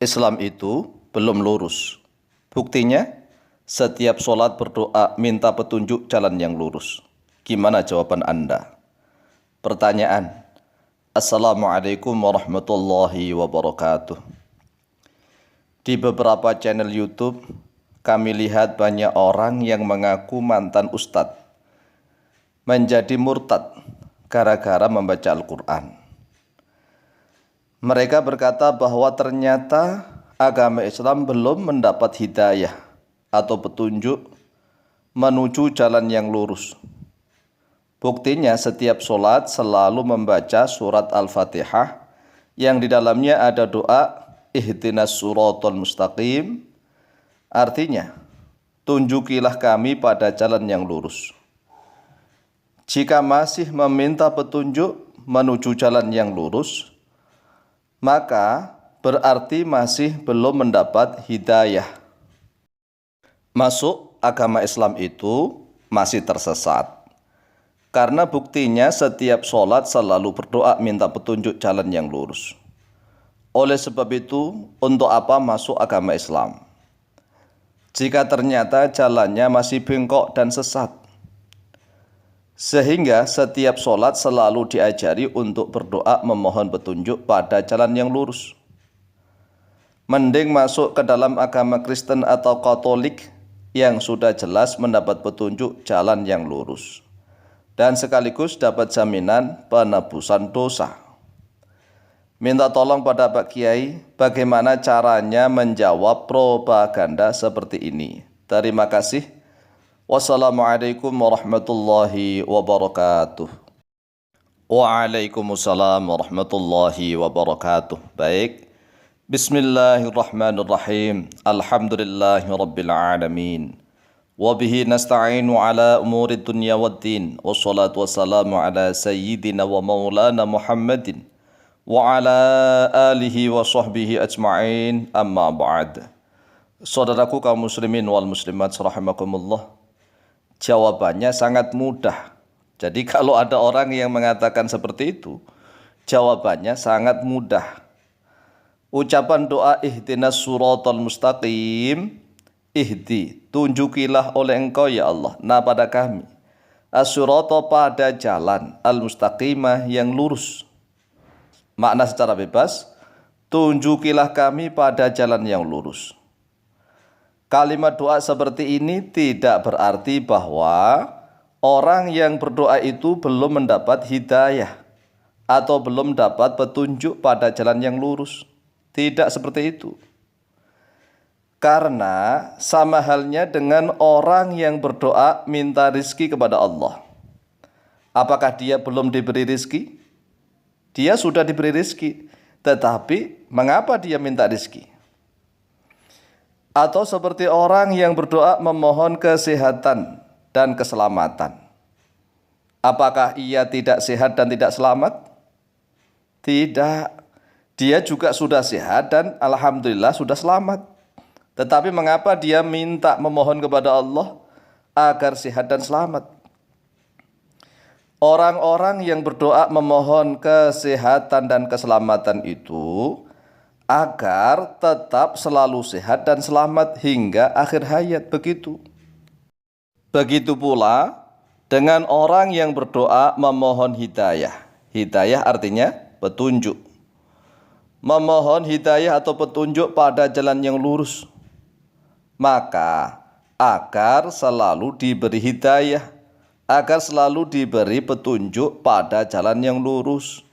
Islam itu belum lurus. Buktinya, setiap sholat berdoa minta petunjuk jalan yang lurus. Gimana jawaban Anda? Pertanyaan. Assalamualaikum warahmatullahi wabarakatuh. Di beberapa channel YouTube, kami lihat banyak orang yang mengaku mantan ustadz menjadi murtad gara-gara membaca Al-Quran. Mereka berkata bahwa ternyata agama Islam belum mendapat hidayah atau petunjuk menuju jalan yang lurus. Buktinya setiap sholat selalu membaca surat Al-Fatihah yang di dalamnya ada doa ihdinas suratal mustaqim, artinya tunjukilah kami pada jalan yang lurus. Jika masih meminta petunjuk menuju jalan yang lurus, maka berarti masih belum mendapat hidayah. Masuk agama Islam itu masih tersesat. Karena buktinya setiap sholat selalu berdoa minta petunjuk jalan yang lurus. Oleh sebab itu, untuk apa masuk agama Islam? Jika ternyata jalannya masih bengkok dan sesat. Sehingga setiap sholat selalu diajari untuk berdoa memohon petunjuk pada jalan yang lurus. Mending masuk ke dalam agama Kristen atau Katolik yang sudah jelas mendapat petunjuk jalan yang lurus. Dan sekaligus dapat jaminan penebusan dosa. Minta tolong pada Pak Kiai bagaimana caranya menjawab propaganda seperti ini. Terima kasih. Wassalamualaikum warahmatullahi wabarakatuh. Waalaikumsalam warahmatullahi wabarakatuh. Baik. Bismillahirrahmanirrahim. Alhamdulillahi rabbil alamin. Wabihi nasta'inu ala umurid dunya waddin. Wassalatu wassalamu ala sayyidina wa maulana Muhammadin wa ala alihi wa sahbihi ajma'in. Amma ba'd. Saudaraku kaum muslimin wal muslimat rahimakumullah. Jawabannya sangat mudah. Jadi kalau ada orang yang mengatakan seperti itu, jawabannya sangat mudah. Ucapan doa ihdinas suratal mustaqim, ihdi, tunjukilah oleh engkau ya Allah, nah pada kami, as-surata pada jalan, al-mustaqimah yang lurus. Makna secara bebas, tunjukilah kami pada jalan yang lurus. Kalimat doa seperti ini tidak berarti bahwa orang yang berdoa itu belum mendapat hidayah atau belum dapat petunjuk pada jalan yang lurus. Tidak seperti itu. Karena sama halnya dengan orang yang berdoa minta rizki kepada Allah. Apakah dia belum diberi rizki? Dia sudah diberi rizki. Tetapi mengapa dia minta rizki? Atau seperti orang yang berdoa memohon kesehatan dan keselamatan. Apakah ia tidak sehat dan tidak selamat? Tidak. Dia juga sudah sehat dan alhamdulillah sudah selamat. Tetapi mengapa dia minta memohon kepada Allah agar sehat dan selamat? Orang-orang yang berdoa memohon kesehatan dan keselamatan itu agar tetap selalu sehat dan selamat hingga akhir hayat, begitu. Begitu pula dengan orang yang berdoa memohon hidayah. Hidayah artinya petunjuk. Memohon hidayah atau petunjuk pada jalan yang lurus. Maka agar selalu diberi hidayah, agar selalu diberi petunjuk pada jalan yang lurus.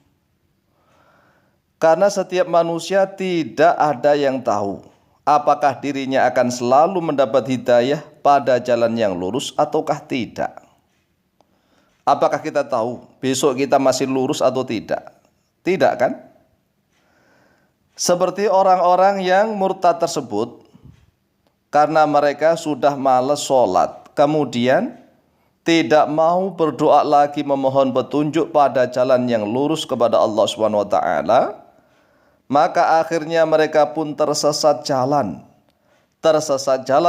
Karena setiap manusia tidak ada yang tahu apakah dirinya akan selalu mendapat hidayah pada jalan yang lurus ataukah tidak. Apakah kita tahu besok kita masih lurus atau tidak? Tidak kan? Seperti orang-orang yang murtad tersebut, karena mereka sudah malas sholat, kemudian tidak mau berdoa lagi memohon petunjuk pada jalan yang lurus kepada Allah SWT, maka akhirnya mereka pun tersesat jalan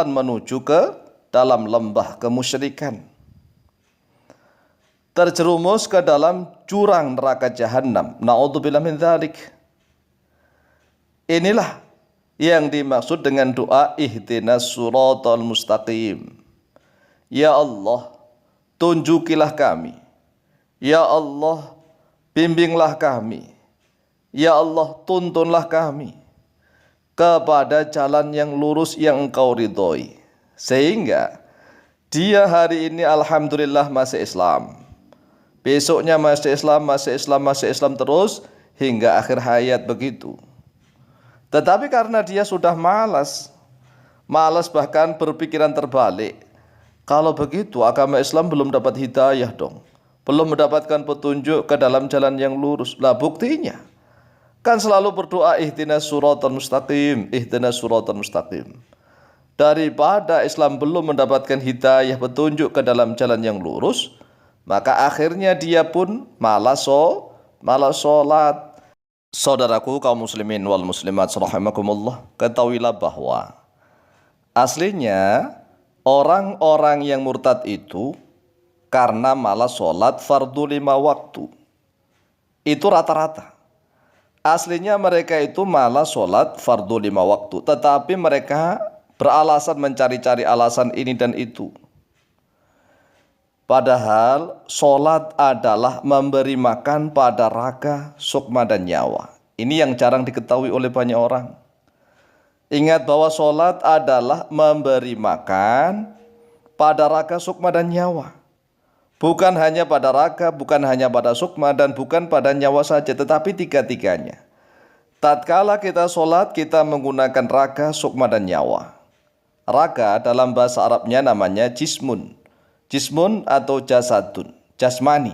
menuju ke dalam lembah kemusyrikan. terjerumus ke dalam jurang neraka jahanam. Na'udzubillah min dzalik. Inilah yang dimaksud dengan doa ihdinas siratal mustaqim. Ya Allah, tunjukilah kami. Ya Allah, bimbinglah kami. Ya Allah, tuntunlah kami kepada jalan yang lurus yang Engkau ridhoi. Sehingga dia hari ini alhamdulillah masih Islam. Besoknya masih Islam, masih Islam, masih Islam terus hingga akhir hayat begitu. Tetapi karena dia sudah malas bahkan berpikiran terbalik. Kalau begitu agama Islam belum dapat hidayah dong. Belum mendapatkan petunjuk ke dalam jalan yang lurus. Lah buktinya kan selalu berdoa ihdinas siratal mustaqim, ihdinas siratal mustaqim. Daripada Islam belum mendapatkan hidayah petunjuk ke dalam jalan yang lurus, maka akhirnya dia pun malas sholat. Saudaraku kaum muslimin wal muslimat rahimakumullah, ketahuilah bahwa aslinya orang-orang yang murtad itu karena malas sholat fardu 5 waktu. Itu rata-rata. Aslinya mereka itu malas sholat fardu 5 waktu, tetapi mereka beralasan mencari-cari alasan ini dan itu. Padahal sholat adalah memberi makan pada raga, sukma dan nyawa. Ini yang jarang diketahui oleh banyak orang. Ingat bahwa sholat adalah memberi makan pada raga, sukma dan nyawa. Bukan hanya pada raga, bukan hanya pada sukma, dan bukan pada nyawa saja, tetapi tiga-tiganya. Tatkala kita sholat, kita menggunakan raga, sukma dan nyawa. Raga dalam bahasa Arabnya namanya jismun. Jismun atau jasadun, jasmani.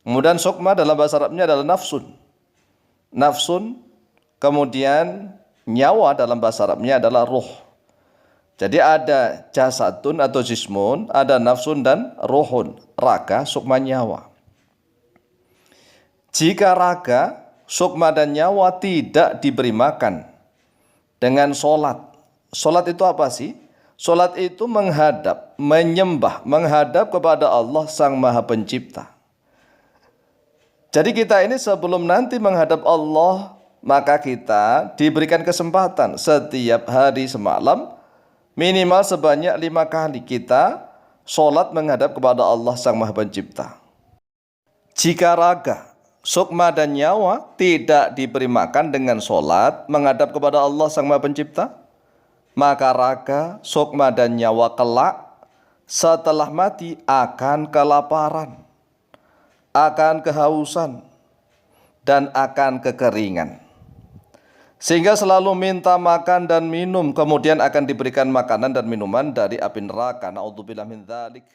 Kemudian sukma dalam bahasa Arabnya adalah nafsun. Kemudian nyawa dalam bahasa Arabnya adalah ruh. Jadi ada jasadun atau jismun, ada nafsun dan ruhun, raga, sukma, nyawa. Jika raga, sukma dan nyawa tidak diberi makan dengan sholat. Sholat itu apa sih? Sholat itu menghadap kepada Allah Sang Maha Pencipta. Jadi kita ini sebelum nanti menghadap Allah, maka kita diberikan kesempatan setiap hari semalam, minimal sebanyak 5 kali kita sholat menghadap kepada Allah Sang Maha Pencipta. Jika raga, sukma dan nyawa tidak diberi makan dengan sholat menghadap kepada Allah Sang Maha Pencipta, maka raga, sukma dan nyawa kelak setelah mati akan kelaparan, akan kehausan, dan akan kekeringan. Sehingga selalu minta makan dan minum, kemudian akan diberikan makanan dan minuman dari api neraka. Na'udzubillah min dzalik.